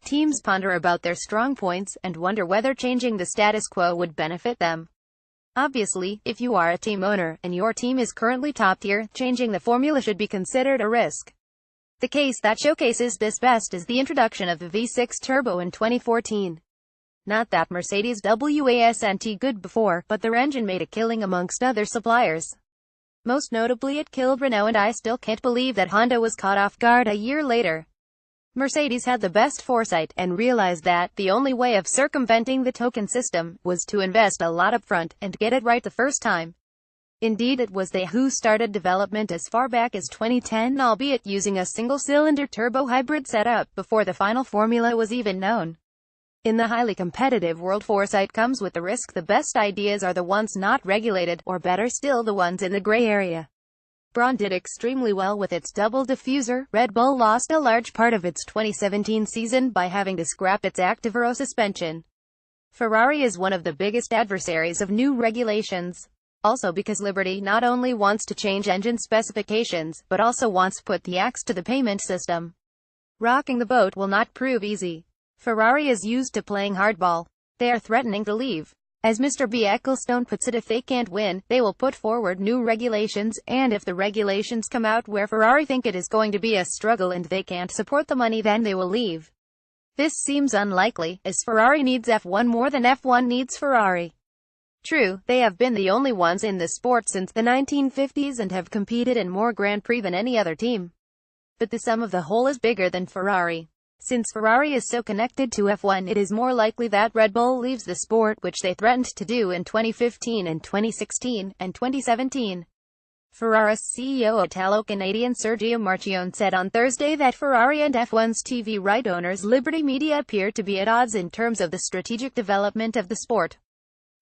Teams ponder about their strong points, and wonder whether changing the status quo would benefit them. Obviously, if you are a team owner, and your team is currently top tier, changing the formula should be considered a risk. The case that showcases this best is the introduction of the V6 Turbo in 2014. Not that Mercedes wasn't good before, but their engine made a killing amongst other suppliers. Most notably it killed Renault, and I still can't believe that Honda was caught off guard a year later. Mercedes had the best foresight, and realized that the only way of circumventing the token system was to invest a lot up front, and get it right the first time. Indeed, it was they who started development as far back as 2010, albeit using a single-cylinder turbo hybrid setup, before the final formula was even known. In the highly competitive world, foresight comes with the risk. The best ideas are the ones not regulated, or better still, the ones in the gray area. Braun did extremely well with its double diffuser. Red Bull lost a large part of its 2017 season by having to scrap its active aero suspension. Ferrari is one of the biggest adversaries of new regulations. Also because Liberty not only wants to change engine specifications, but also wants to put the axe to the payment system. Rocking the boat will not prove easy. Ferrari is used to playing hardball. They are threatening to leave. As Mr. B. Ecclestone puts it, if they can't win, they will put forward new regulations, and if the regulations come out where Ferrari think it is going to be a struggle and they can't support the money, then they will leave. This seems unlikely, as Ferrari needs F1 more than F1 needs Ferrari. True, they have been the only ones in the sport since the 1950s and have competed in more Grand Prix than any other team. But the sum of the whole is bigger than Ferrari. Since Ferrari is so connected to F1, it is more likely that Red Bull leaves the sport, which they threatened to do in 2015 and 2016, and 2017. Ferrari's CEO Italo-Canadian Sergio Marchionne said on Thursday that Ferrari and F1's TV right owners Liberty Media appear to be at odds in terms of the strategic development of the sport.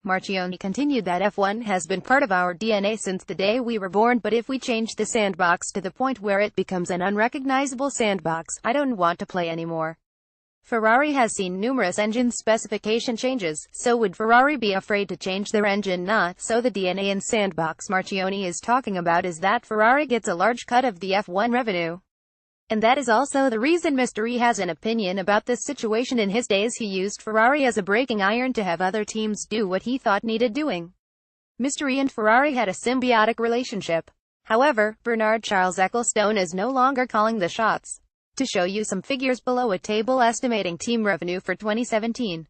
Marchionne continued that F1 has been part of our DNA since the day we were born, but if we change the sandbox to the point where it becomes an unrecognizable sandbox, I don't want to play anymore. Ferrari has seen numerous engine specification changes, so would Ferrari be afraid to change their engine? Not so. The DNA and sandbox Marchionne is talking about is that Ferrari gets a large cut of the F1 revenue. And that is also the reason Mr. E has an opinion about this situation. In his days he used Ferrari as a braking iron to have other teams do what he thought needed doing. Mr. E and Ferrari had a symbiotic relationship. However, Bernard Charles Ecclestone is no longer calling the shots. To show you some figures below, a table estimating team revenue for 2017.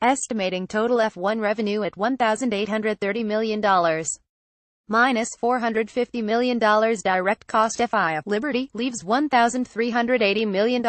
Estimating total F1 revenue at $1,830 million. Minus $450 million direct cost. FI Liberty leaves $1,380 million.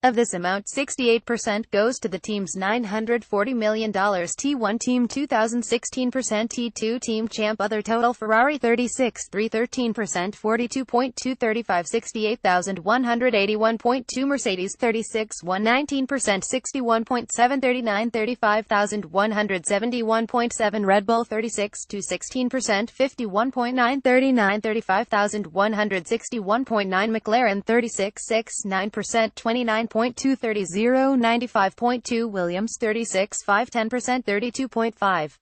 Of this amount, 68% goes to the team's $940 million T1 team, 2016%, T2 team champ. Other total: Ferrari 36,313%, 42.235, 68,181.2, Mercedes 36,119%, 61.739, 35,171.7, Red Bull 36,216%, 51.939, 35,161.9, McLaren 36,609%, 29.230, 95.2, Williams 36,510%, 32.5.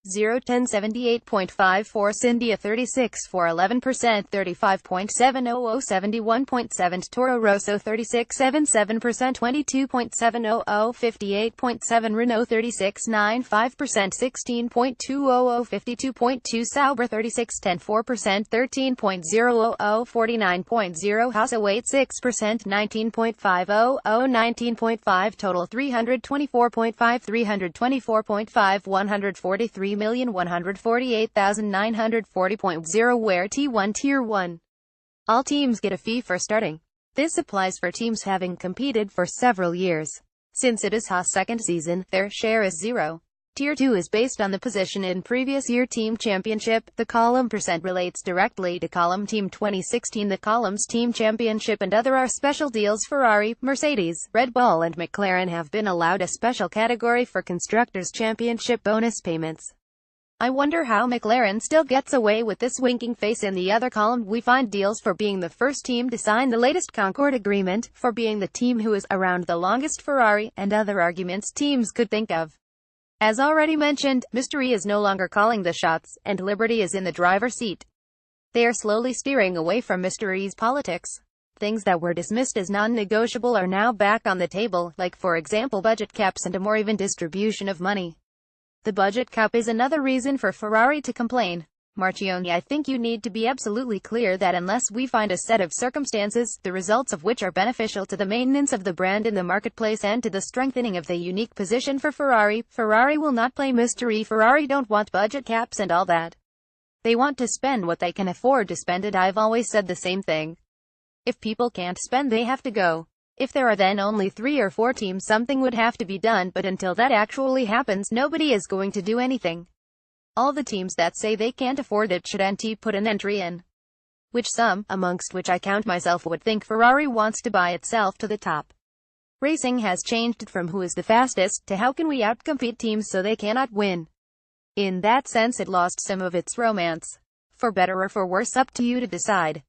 01078.5, Force India 36,411%, 35.700, 71.7, Toro Rosso 36,77%, 22.700, 58.7, Renault 36,95%, 16.200, 52.2, Sauber 36,104%, 13.000, 49.0, Haas 086%, 19.500, 19.5, total 324.5, 324.5, 143,148,940.0, where T1 Tier 1. All teams get a fee for starting. This applies for teams having competed for several years. Since it is Haas' second season, their share is 0. Tier 2 is based on the position in previous year team championship. The column percent relates directly to column team 2016. The columns team championship and other are special deals. Ferrari, Mercedes, Red Bull and McLaren have been allowed a special category for Constructors' Championship bonus payments. I wonder how McLaren still gets away with this winking face. In the other column, we find deals for being the first team to sign the latest Concord Agreement, for being the team who is around the longest Ferrari, and other arguments teams could think of. As already mentioned, Mr. E is no longer calling the shots, and Liberty is in the driver's seat. They are slowly steering away from Mr. E's politics. things that were dismissed as non-negotiable are now back on the table, like for example budget caps and a more even distribution of money. The budget cap is another reason for Ferrari to complain. Marchionne, I think you need to be absolutely clear that unless we find a set of circumstances, the results of which are beneficial to the maintenance of the brand in the marketplace and to the strengthening of the unique position for Ferrari, Ferrari will not play mystery. Ferrari don't want budget caps and all that. They want to spend what they can afford to spend, and I've always said the same thing. If people can't spend, they have to go. If there are then only 3 or 4 teams, something would have to be done, but until that actually happens, nobody is going to do anything. All the teams that say they can't afford it should put an entry in. Which some, amongst which I count myself, would think Ferrari wants to buy itself to the top. Racing has changed from who is the fastest, to how can we outcompete teams so they cannot win. In that sense it lost some of its romance. For better or for worse, up to you to decide.